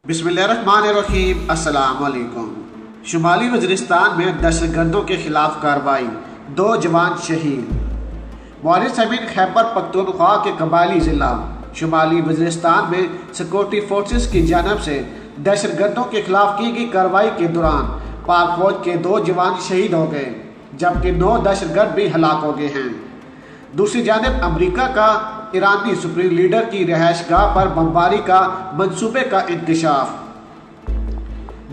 बिस्मिल्लाहिर्रहमानिर्रहीम। अस्सलाम वालेकुम। शुमाली वज़ीरिस्तान में दहशतगर्दों के खिलाफ कार्रवाई, 2 जवान शहीद। मौरिस अमीन खैबर पख्तूनख्वा के कबायली ज़िला शुमाली वज़ीरिस्तान में सिक्योरिटी फोर्सेस की जानब से दहशतगर्दों के खिलाफ की गई कार्रवाई के दौरान पाक फौज के 2 जवान शहीद हो गए, जबकि 9 दहशतगर्द भी हलाक हो गए हैं। दूसरी जानब अमरीका का ईरानी सुप्रीम लीडर की रिहाइशगाह पर बमबारी का मंसूबे का इंकशाफ।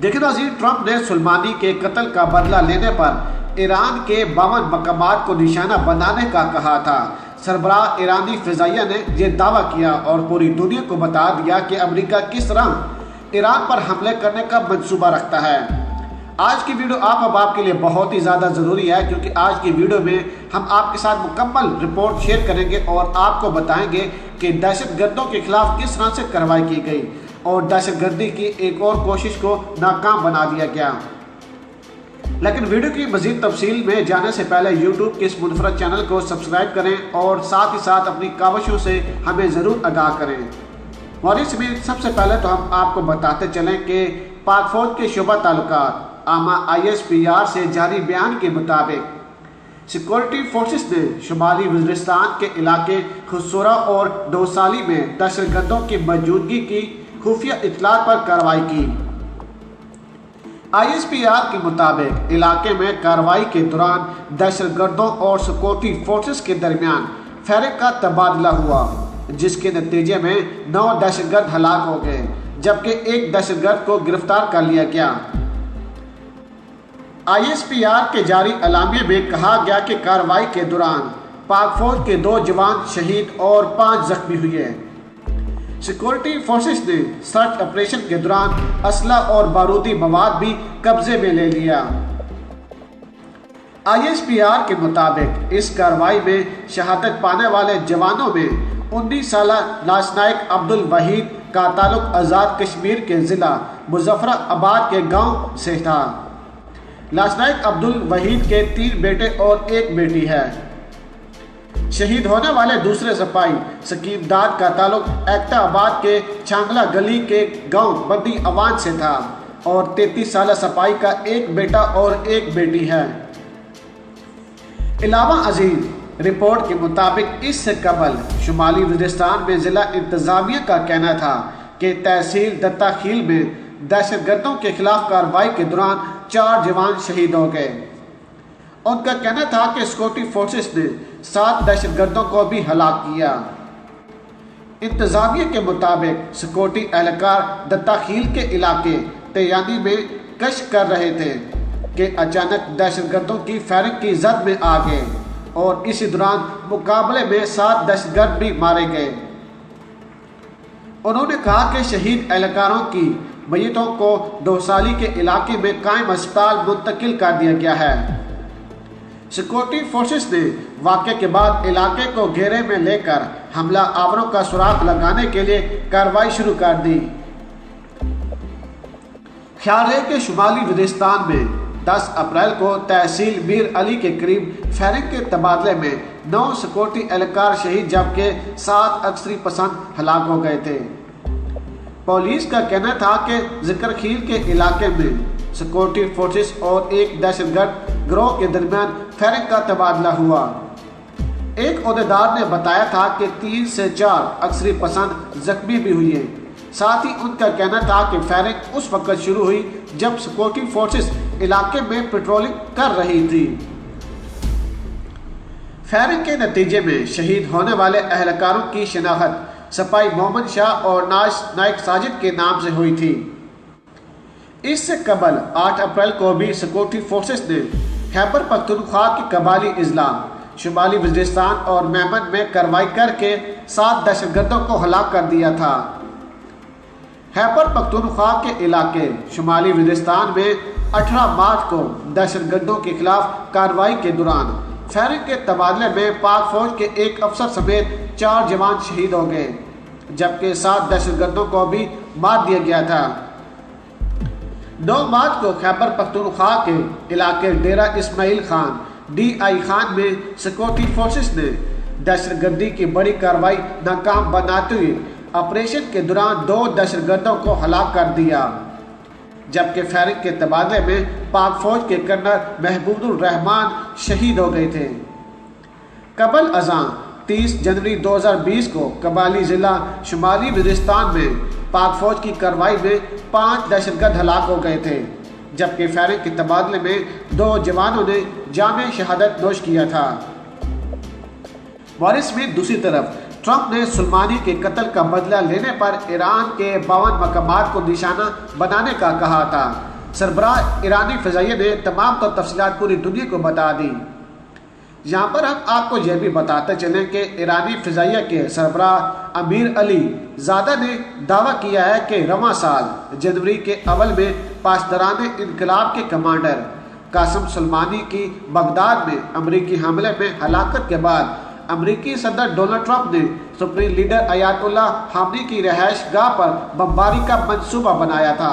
देखिए नाज़रीन, ट्रंप ने सुलेमानी के कत्ल का बदला लेने पर ईरान के 52 मकामात को निशाना बनाने का कहा था। सरबराह ईरानी फ़िज़ाइया ने यह दावा किया और पूरी दुनिया को बता दिया कि अमरीका किस तरह ईरान पर हमले करने का मंसूबा रखता है। आज की वीडियो आपके लिए बहुत ही ज़्यादा ज़रूरी है, क्योंकि आज की वीडियो में हम आपके साथ मुकम्मल रिपोर्ट शेयर करेंगे और आपको बताएंगे कि दहशतगर्दों के खिलाफ किस तरह से कार्रवाई की गई और दहशतगर्दी की एक और कोशिश को नाकाम बना दिया गया। लेकिन वीडियो की मज़ीद तफसील में जाने से पहले यूट्यूब के इस मुनफरद चैनल को सब्सक्राइब करें और साथ ही साथ अपनी काविशों से हमें ज़रूर आगाह करें। मौरिस में सबसे पहले तो हम आपको बताते चलें कि पाक फौज के शोबा ताल्लुकात आमा ISPR से जारी बयान के मुताबिक सिक्योरिटी फोर्सेस ने शुमाली वज़ीरिस्तान के इलाके खुसोरा और डोसाली में दहशतगर्दों की मौजूदगी की खुफिया इत्तलात पर कार्रवाई की। ISPR के मुताबिक इलाके में कार्रवाई के दौरान दहशतगर्दों और सिक्योरिटी फोर्सेस के दरमियान फायरिंग का तबादला हुआ, जिसके नतीजे में 9 दहशतगर्द हलाक हो गए, जबकि 1 दहशतगर्द को गिरफ्तार कर लिया गया। ISPR के जारी अलामिये में कहा गया कि कार्रवाई के दौरान पाक फौज के 2 जवान शहीद और 5 जख्मी हुए। सिक्योरिटी फोर्सेस ने सर्च ऑपरेशन के दौरान असला और बारूदी मवाद भी कब्जे में ले लिया। ISPR के मुताबिक इस कार्रवाई में शहादत पाने वाले जवानों में 19 साला लाशनायक अब्दुल वहीद का ताल्लुक आज़ाद कश्मीर के ज़िला मुजफ्फराबाद के गांव से था। लाशनायक अब्दुल वहीद के 3 बेटे और 1 बेटी है। शहीद होने वाले दूसरे सिपाही सकीब दाद का ताल्लुक एकताबाद के छांगला गली के गांव बंदी अवान से था और 33 साल सिपाही का 1 बेटा और 1 बेटी है। इलावा अजीज रिपोर्ट के मुताबिक इससे कबल शुमाली वज़ीरिस्तान में ज़िला इंतज़ामिया का कहना था कि तहसील दत्ताखील में दहशतगर्दों के खिलाफ कार्रवाई के दौरान 4 जवान शहीद हो गए। उनका कहना था कि सिक्योरिटी फोर्सेस ने 7 दहशतगर्दों को भी हलाक किया। इंतजामिया के मुताबिक सिक्योरिटी एहलकार दत्ताखील के इलाके तैयानी में गश्त कर रहे थे कि अचानक दहशतगर्दों की फायरिंग की जद में आ गए और इसी दौरान मुकाबले में 7 दहशतगर्द भी मारे गए। उन्होंने कहा कि शहीद एहलकारों की मय्यतों को डोसाली के इलाके में कायम अस्पताल मुंतकिल कर दिया गया है। सिक्योरिटी फोर्सेस ने वाक़े के बाद इलाके को घेरे में लेकर हमला आवरों का सुराग लगाने के लिए कार्रवाई शुरू कर दी। ख्याल है कि शुमाली वज़ीरिस्तान में 10 अप्रैल को तहसील मीर अली के करीब फायरिंग के तबादले में 9 सिक्योरिटी एहलकार शहीद, जबकि 7 अक्सरी पसंद हलाक हो गए थे। पुलिस का कहना था कि जिक्रखील के इलाके में सिक्योरिटी फोर्सेस और 1 दहशतगर्द गिरोह के दरमियान फायरिंग का तबादला हुआ। एक ओहदेदार ने बताया था कि 3 से 4 अक्सरी पसंद जख्मी भी हुए। साथ ही उनका कहना था कि फायरिंग उस वक्त शुरू हुई जब सिक्योरिटी फोर्सेस इलाके में पेट्रोलिंग कर रही थी। फायरिंग के नतीजे में शहीद होने वाले एहलकारों की शिनाख्त सिपाही मोहम्मद शाह और नाइक साजिद के नाम से हुई थी। इससे कबल 8 अप्रैल को भी सिक्योरिटी फोर्सेस ने खैबर पख्तूनख्वा के कबायली अजला शुमाली वज़ीरिस्तान और मेमन में कार्रवाई करके 7 दहशतगर्दों को हलाक कर दिया था। खैबर पख्तूनख्वा के इलाके शुमाली वज़ीरिस्तान में 18 मार्च को दहशतगर्दों के खिलाफ कार्रवाई के दौरान फायरिंग के तबादले में पाक फौज के 1 अफसर समेत 4 जवान शहीद हो गए, जबकि 7 दहशतगर्दों को भी मार दिया गया था। 9 मार्च को खैबर पख्तूनख्वा के इलाके डेरा इस्माइल खान DI खान में सिक्योरिटी फोर्सेस ने दहशतगर्दी की बड़ी कार्रवाई नाकाम बनाते हुए ऑपरेशन के दौरान 2 दहशतगर्दों को हलाक कर दिया, जबकि फायरिंग के तबादले में पाक फौज के कर्नल महबूबुर रहमान शहीद हो गए थे। कबल अज़ां 30 जनवरी 2020 को कबाली ज़िला शुमाली वज़ीरिस्तान में पाक फौज की कार्रवाई में 5 दहशतगर्द हलाक हो गए थे, जबकि फायरिंग के तबादले में 2 जवानों ने जामे शहादत नोश किया था। मॉरिस में दूसरी तरफ ट्रंप ने सुलेमानी के कत्ल का बदला लेने पर ईरान के 52 मकामात को निशाना बनाने का कहा था। सरबराह ईरानी फ़िज़ाइया ने तमाम तफसीलात पूरी दुनिया को बता दी। यहाँ पर हम आपको यह भी बताते चलें कि ईरानी फ़िज़ाइया के सरबराह अमीर अली ज़ादा ने दावा किया है कि रवां साल जनवरी के अवल में पासदारान इनकलाब के कमांडर कासिम सुलेमानी की बगदाद में अमरीकी हमले में हलाकत के बाद अमरीकी सदर डोनाल्ड ट्रंप ने सुप्रीम लीडर अयातुल्लाह खामनी की रहायश गाह पर बमबारी का मंसूबा बनाया था।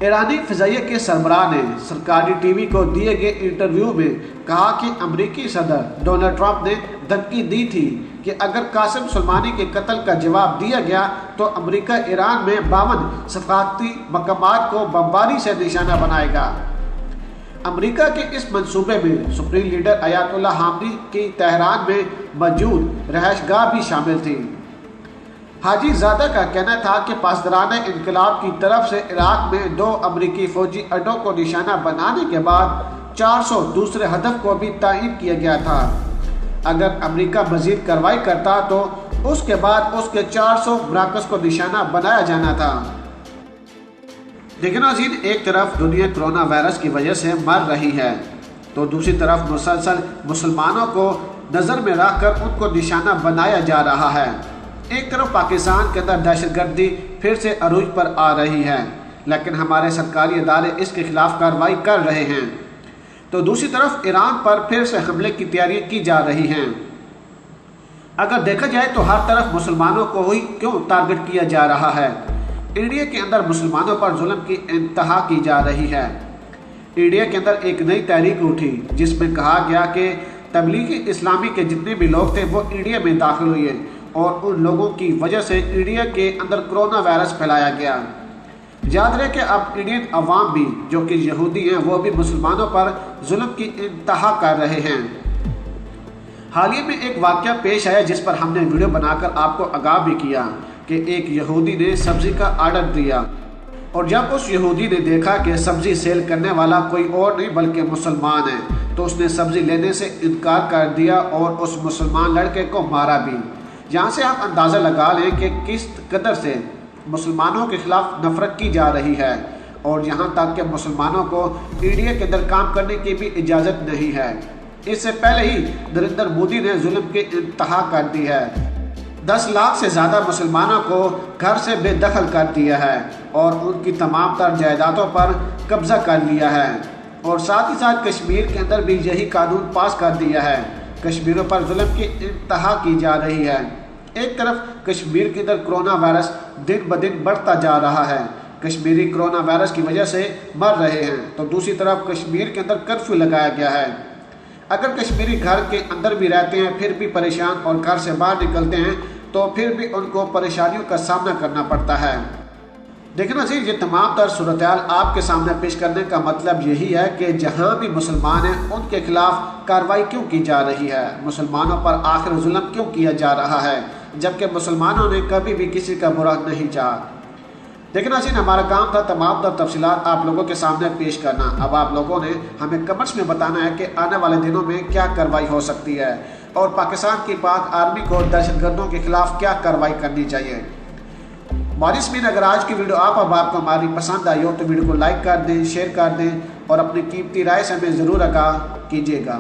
ईरानी फ़िज़ाइया के सरबराह ने सरकारी टीवी को दिए गए इंटरव्यू में कहा कि अमरीकी सदर डोनाल्ड ट्रंप ने धमकी दी थी कि अगर कासिम सुलेमानी के कत्ल का जवाब दिया गया तो अमरीका ईरान में 52 सफारती मकामात को बमबारी से निशाना बनाएगा। अमरीका के इस मंसूबे में सुप्रीम लीडर अयातुल्लाह खामनी की तेहरान में मौजूद रहायशगाह भी शामिल थी। हाजी ज़ादा का कहना था कि पासदारान इनकलाब की तरफ से इराक में 2 अमरीकी फ़ौजी अड्डों को निशाना बनाने के बाद 400 दूसरे हदफ को भी तायीन किया गया था। अगर अमरीका मज़ीद कार्रवाई करता तो उसके बाद उसके 400 मराकज़ को निशाना बनाया जाना था। लेकिन नाज़रीन, एक तरफ दुनिया कोरोना वायरस की वजह से मर रही है तो दूसरी तरफ मुसलसल मुसलमानों को नज़र में रखकर उनको निशाना बनाया जा रहा है। एक तरफ पाकिस्तान के अंदर दहशतगर्दी फिर से अरूज पर आ रही है, लेकिन हमारे सरकारी अदारे इसके खिलाफ कार्रवाई कर रहे हैं, तो दूसरी तरफ ईरान पर फिर से हमले की तैयारियां की जा रही हैं। अगर देखा जाए तो हर तरफ मुसलमानों को ही क्यों टारगेट किया जा रहा है। इंडिया के अंदर मुसलमानों पर जुल्म की इंतहा की जा रही है। इंडिया के अंदर एक नई तहरीक उठी जिसमें कहा गया कि तबलीगी इस्लामी के जितने भी लोग थे वो इंडिया में दाखिल हुए और उन लोगों की वजह से इंडिया के अंदर कोरोना वायरस फैलाया गया। याद रहे कि अब इंडियन अवाम भी जो कि यहूदी हैं वो भी मुसलमानों पर जुल्म की इंतहा कर रहे हैं। हाल ही में एक वाक़या पेश आया जिस पर हमने वीडियो बनाकर आपको आगाह भी किया कि एक यहूदी ने सब्ज़ी का आर्डर दिया और जब उस यहूदी ने देखा कि सब्ज़ी सेल करने वाला कोई और नहीं बल्कि मुसलमान है तो उसने सब्ज़ी लेने से इनकार कर दिया और उस मुसलमान लड़के को मारा भी। यहाँ से आप अंदाज़ा लगा लें कि किस कदर से मुसलमानों के खिलाफ नफरत की जा रही है और यहाँ तक कि मुसलमानों को इंडिया के अंदर काम करने की भी इजाज़त नहीं है। इससे पहले ही नरेंद्र मोदी ने जुल्म की इंतहा कर दी है। 10 लाख से ज़्यादा मुसलमानों को घर से बेदखल कर दिया है और उनकी तमाम तर जायदादों पर कब्जा कर लिया है और साथ ही साथ कश्मीर के अंदर भी यही कानून पास कर दिया है। कश्मीरों पर जुल्म की इंतहा की जा रही है। एक तरफ कश्मीर के अंदर कोरोना वायरस दिन ब दिन बढ़ता जा रहा है, कश्मीरी कोरोना वायरस की वजह से मर रहे हैं, तो दूसरी तरफ कश्मीर के अंदर कर्फ्यू लगाया गया है। अगर कश्मीरी घर के अंदर भी रहते हैं फिर भी परेशान और घर से बाहर निकलते हैं तो फिर भी उनको परेशानियों का सामना करना पड़ता है। देखना चाहिए ये तमाम तर सूरत-ए-हाल आपके सामने पेश करने का मतलब यही है कि जहाँ भी मुसलमान हैं उनके खिलाफ कार्रवाई क्यों की जा रही है, मुसलमानों पर आखिर जुल्म क्यों किया जा रहा है, जबकि मुसलमानों ने कभी भी किसी का बुरा नहीं चाहा। देखना चाहिए हमारा काम था तमाम तर तफसीलात आप लोगों के सामने पेश करना। अब आप लोगों ने हमें कमेंट्स में बताना है कि आने वाले दिनों में क्या कार्रवाई हो सकती है और पाकिस्तान की पाक आर्मी को दहशतगर्दों के खिलाफ क्या कार्रवाई करनी चाहिए। मॉरिस में अगर आज की वीडियो आपको हमारी पसंद आई हो तो वीडियो को लाइक कर दें, शेयर कर दें और अपनी कीमती राय से हमें ज़रूर आगाह कीजिएगा।